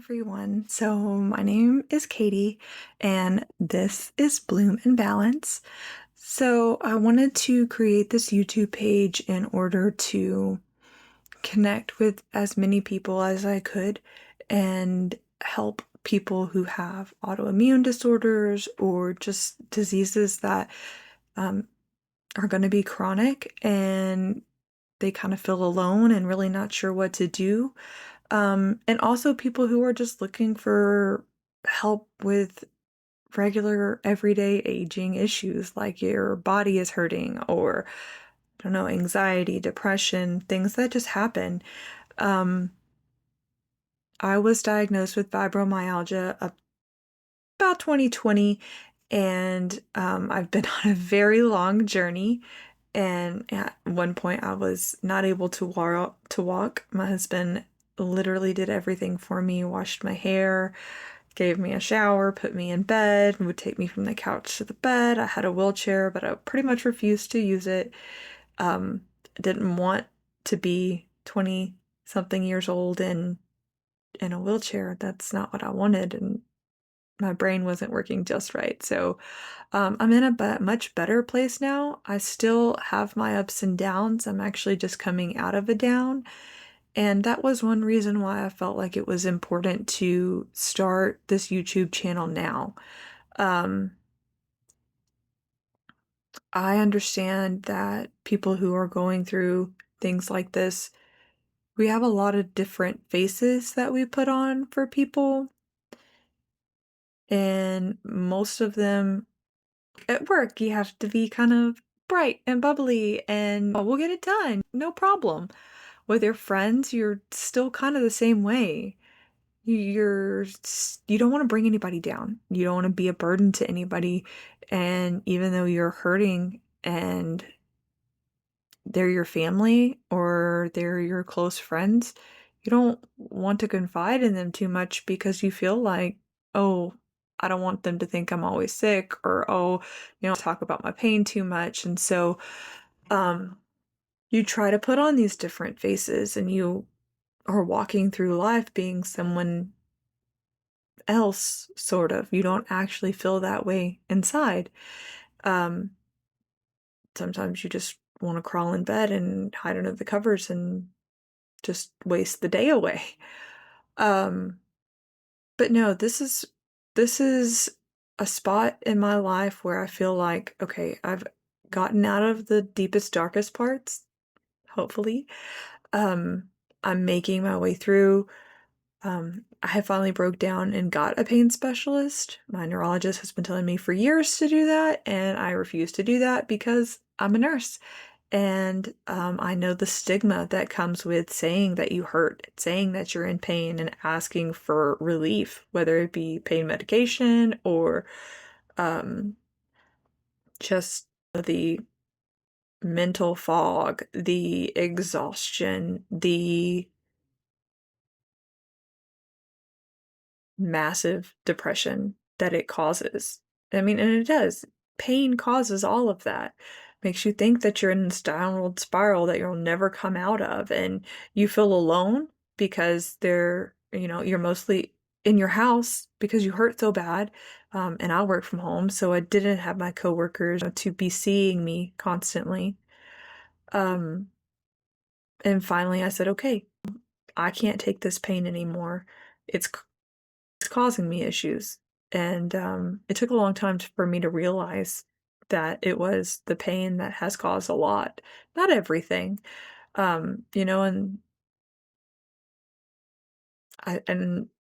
Everyone. So my name is Katie and this is Bloom and Balance. So I wanted to create this YouTube page in order to connect with as many people as I could and help people who have autoimmune disorders or just diseases that um, are going to be chronic and they kind of feel alone and really not sure what to do. And also people who are just looking for help with regular everyday aging issues like your body is hurting or I don't know, anxiety, depression, things that just happen. Um, I was diagnosed with fibromyalgia about 2020, and I've been on a very long journey. And at one point, I was not able to walk. My husband literally did everything for me, washed my hair, gave me a shower, put me in bed, would take me from the couch to the bed. I had a wheelchair, but I pretty much refused to use it. Um, didn't want to be 20 something years old and in a wheelchair. That's not what I wanted, and my brain wasn't working just right. So I'm in a much better place now. I still have my ups and downs. I'm actually just coming out of a down. And that was one reason why I felt like it was important to start this YouTube channel now. Um, I understand that people who are going through things like this, we have a lot of different faces that we put on for people, and most of them at work, you have to be kind of bright and bubbly and oh, we'll get it done, no problem. With your friends, you're still kind of the same way. You don't want to bring anybody down. You don't want to be a burden to anybody. And even though you're hurting and they're your family or they're your close friends, you don't want to confide in them too much because you feel like, oh, I don't want them to think I'm always sick or, oh, talk about my pain too much. And so, um, you try to put on these different faces and you are walking through life being someone else, sort of. You don't actually feel that way inside. Um, Sometimes you just want to crawl in bed and hide under the covers and just waste the day away. Um, but no, this is a spot in my life where I feel like, okay, I've gotten out of the deepest, darkest parts, hopefully. Um, I'm making my way through. I have finally broke down and got a pain specialist. My neurologist has been telling me for years to do that, and I refuse to do that because I'm a nurse. And I know the stigma that comes with saying that you hurt, saying that you're in pain, and asking for relief, whether it be pain medication or um, just the mental fog, the exhaustion, the massive depression that it causes. I mean, and it does. Pain causes all of that. Makes you think that you're in this downward spiral that you'll never come out of, and you feel alone because you're mostly in your house because you hurt so bad. And I work from home, so I didn't have my coworkers to be seeing me constantly. Um, and finally I said, okay, I can't take this pain anymore. It's causing me issues. And it took a long time for me to realize that it was the pain that has caused a lot, not everything. And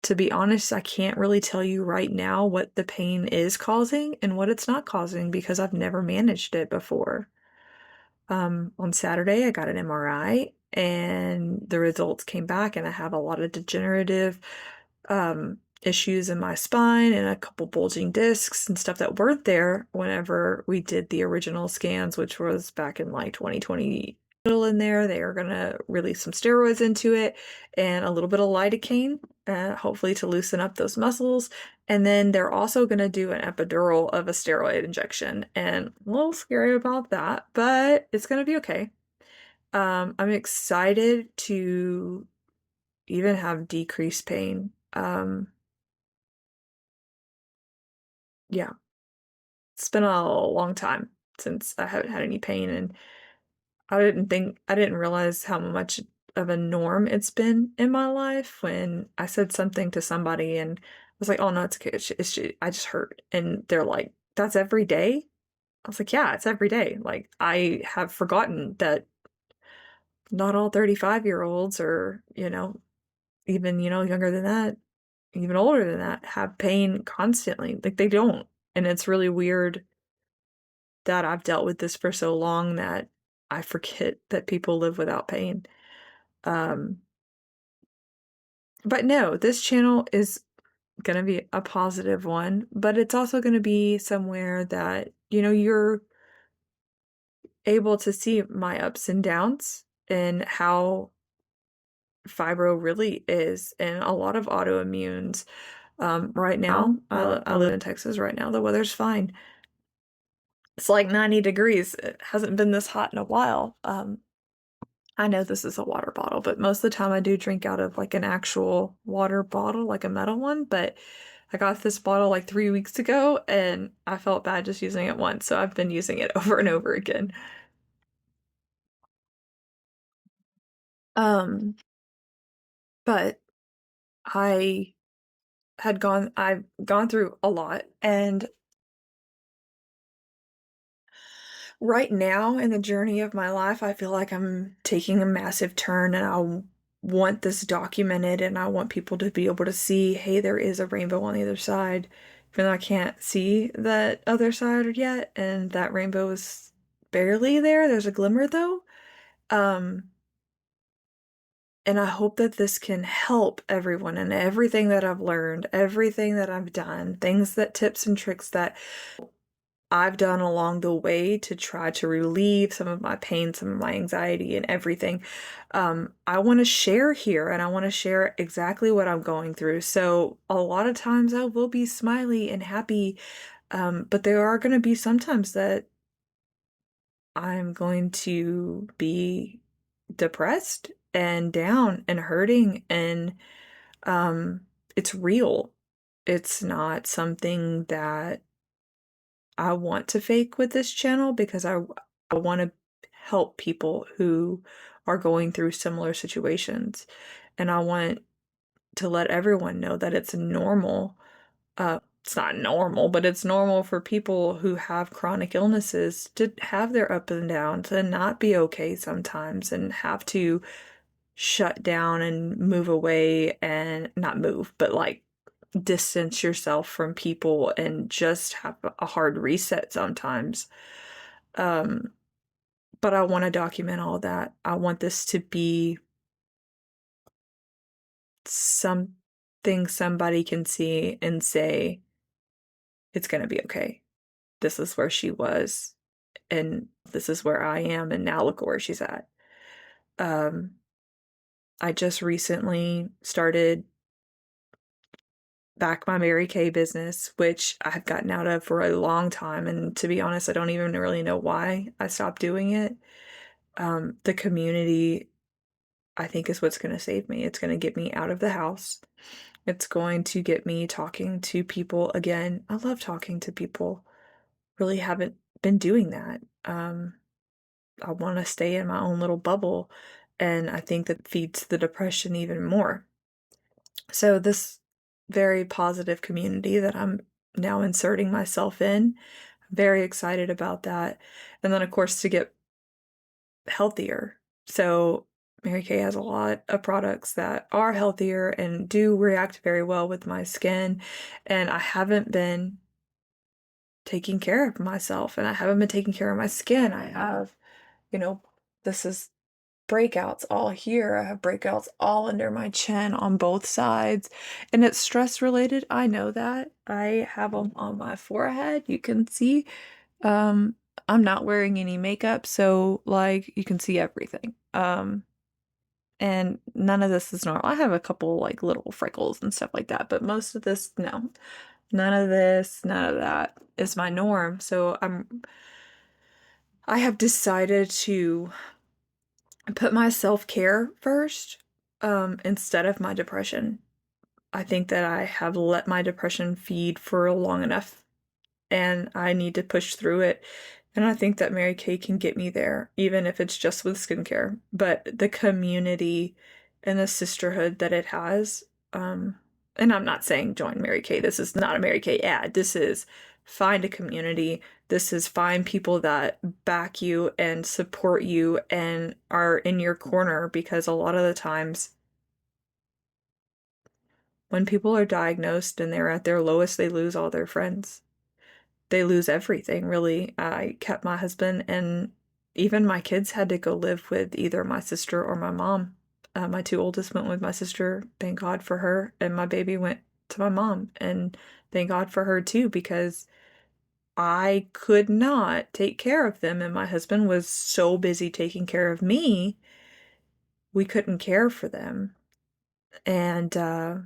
to be honest, I can't really tell you right now what the pain is causing and what it's not causing because I've never managed it before. On Saturday, I got an MRI and the results came back, and I have a lot of degenerative issues in my spine and a couple bulging discs and stuff that weren't there whenever we did the original scans, which was back in like 2020. In there, they are going to release some steroids into it and a little bit of lidocaine, hopefully to loosen up those muscles. And then they're also going to do an epidural of a steroid injection. And a little scary about that, but it's going to be okay. I'm excited to even have decreased pain Um, yeah, it's been a long time since I haven't had any pain, and I didn't realize how much of a norm it's been in my life when I said something to somebody and I was like, "Oh no, it's okay. I just hurt." And they're like, "That's every day?" I was like, "Yeah, it's every day." Like I have forgotten that not all 35-year-olds or, even, younger than that, even older than that, have pain constantly. Like they don't. And it's really weird that I've dealt with this for so long that I forget that people live without pain. Um, but no, this channel is going to be a positive one, but it's also going to be somewhere that, you're able to see my ups and downs and how fibro really is and a lot of autoimmunes. Right now, I live in Texas right now. The weather's fine. It's like 90 degrees. It hasn't been this hot in a while. I know this is a water bottle, but most of the time I do drink out of like an actual water bottle, like a metal one. But I got this bottle like 3 weeks ago and I felt bad just using it once. So I've been using it over and over again. Um, but I I've gone through a lot, and right now in the journey of my life, I feel like I'm taking a massive turn and want this documented and I want people to be able to see, hey, there is a rainbow on the other side, even though I can't see that other side yet, and that rainbow is barely there. There's a glimmer though. Um, and I hope that this can help everyone and everything that I've learned, everything that I've done, tips and tricks that I've done along the way to try to relieve some of my pain, some of my anxiety, and everything. I want to share here and I want to share exactly what I'm going through. So, a lot of times I will be smiley and happy, but there are going to be sometimes that I'm going to be depressed and down and hurting, and um, it's real. It's not something that I want to fake with this channel because I want to help people who are going through similar situations. And I want to let everyone know that it's normal. It's not normal, but it's normal for people who have chronic illnesses to have their up and downs and not be okay sometimes and have to shut down and move away and not move, but like distance yourself from people and just have a hard reset sometimes. Um, but I want to document all that. I want this to be something somebody can see and say, it's going to be okay. This is where she was, and this is where I am, and now look where she's at. Um, I just recently started back my Mary Kay business, which I've gotten out of for a long time. And to be honest, I don't even really know why I stopped doing it. The community, I think, is what's going to save me. It's going to get me out of the house. It's going to get me talking to people again. I love talking to people. Really haven't been doing that. I want to stay in my own little bubble. And I think that feeds the depression even more. So, this very positive community that I'm now inserting myself in, very excited about that. And then, of course, to get healthier. So, Mary Kay has a lot of products that are healthier and do react very well with my skin. And I haven't been taking care of myself and I haven't been taking care of my skin. I have, you know, this is breakouts all here. I have breakouts all under my chin on both sides. And it's stress related. I know that. I have them on my forehead. You can see. Um, I'm not wearing any makeup, so like you can see everything. And none of this is normal. I have a couple like little freckles and stuff like that, but most of this, no. None of this, none of that is my norm. So I have decided to put my self-care first, instead of my depression. I think that I have let my depression feed for long enough and I need to push through it. And I think that Mary Kay can get me there, even if it's just with skincare. But the community and the sisterhood that it has, and I'm not saying join Mary Kay. This is not a Mary Kay ad. This is find a community. This is find people that back you and support you and are in your corner because a lot of the times when people are diagnosed and they're at their lowest, they lose all their friends. They lose everything, really. I kept my husband, and even my kids had to go live with either my sister or my mom. My two oldest went with my sister, thank God for her, and my baby went to my mom, and thank God for her too, because I could not take care of them, and my husband was so busy taking care of me, we couldn't care for them. And I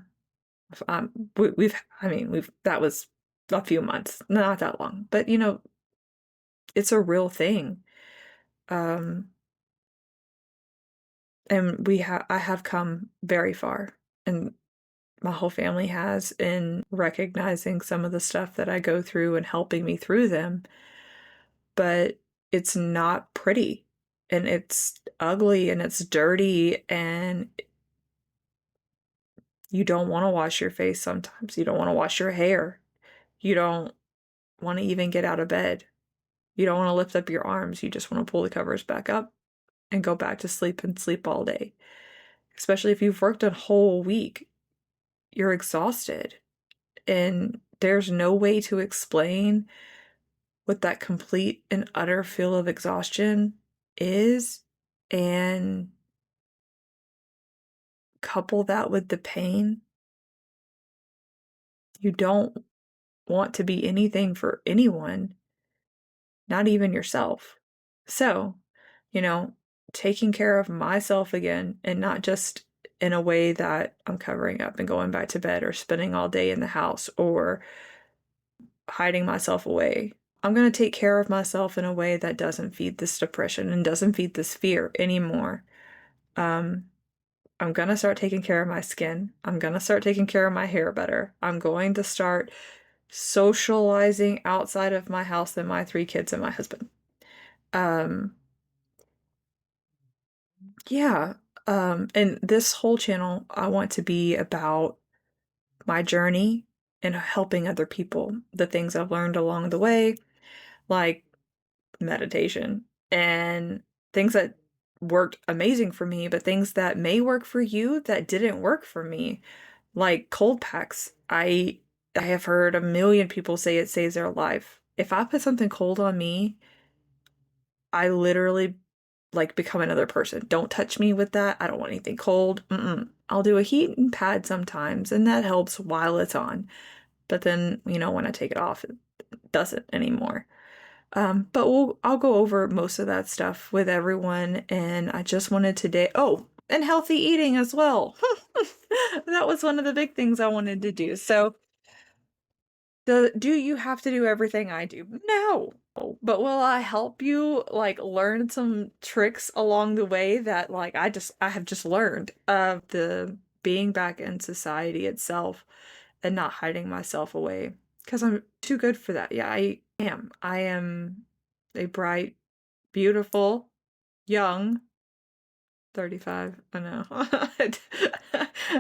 mean, that was a few months, not that long, but it's a real thing. Um, and I have come very far, and my whole family has, in recognizing some of the stuff that I go through and helping me through them. But it's not pretty, and it's ugly, and it's dirty, and you don't want to wash your face sometimes. You don't want to wash your hair. You don't want to even get out of bed. You don't want to lift up your arms. You just want to pull the covers back up and go back to sleep and sleep all day. Especially if you've worked a whole week, you're exhausted. And there's no way to explain what that complete and utter feel of exhaustion is. And couple that with the pain, you don't want to be anything for anyone, not even yourself. So, you know, taking care of myself again, and not just in a way that I'm covering up and going back to bed or spending all day in the house or hiding myself away. I'm going to take care of myself in a way that doesn't feed this depression and doesn't feed this fear anymore. Um, I'm going to start taking care of my skin. I'm going to start taking care of my hair better. I'm going to start socializing outside of my house and my three kids and my husband. Um, yeah. And this whole channel, I want to be about my journey and helping other people, the things I've learned along the way, like meditation and things that worked amazing for me, but things that may work for you that didn't work for me, like cold packs. I have heard a million people say it saves their life. If I put something cold on me, I literally like become another person. Don't touch me with that. I don't want anything cold. I'll do a heating pad sometimes, and that helps while it's on. But then, when I take it off, it doesn't anymore. But I'll go over most of that stuff with everyone, and I just wanted today. Oh, and healthy eating as well. That was one of the big things I wanted to do. So, do you have to do everything I do? No. But will I help you like learn some tricks along the way that like I have just learned of the being back in society itself and not hiding myself away because I'm too good for that. Yeah, I am. I am a bright, beautiful, young 35. I know.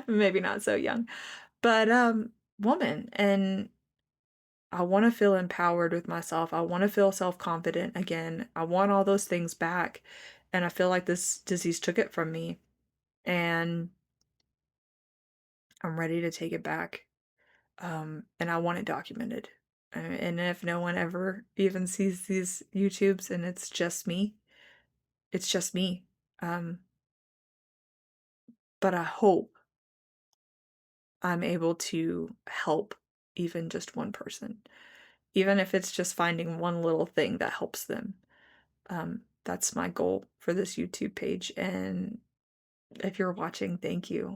Maybe not so young. But woman, and I want to feel empowered with myself. I want to feel self-confident again. I want all those things back. And I feel like this disease took it from me. And I'm ready to take it back. And I want it documented. And if no one ever even sees these YouTubes and it's just me, it's just me. Um, but I hope I'm able to help even just one person, even if it's just finding one little thing that helps them. That's my goal for this YouTube page. And if you're watching, thank you.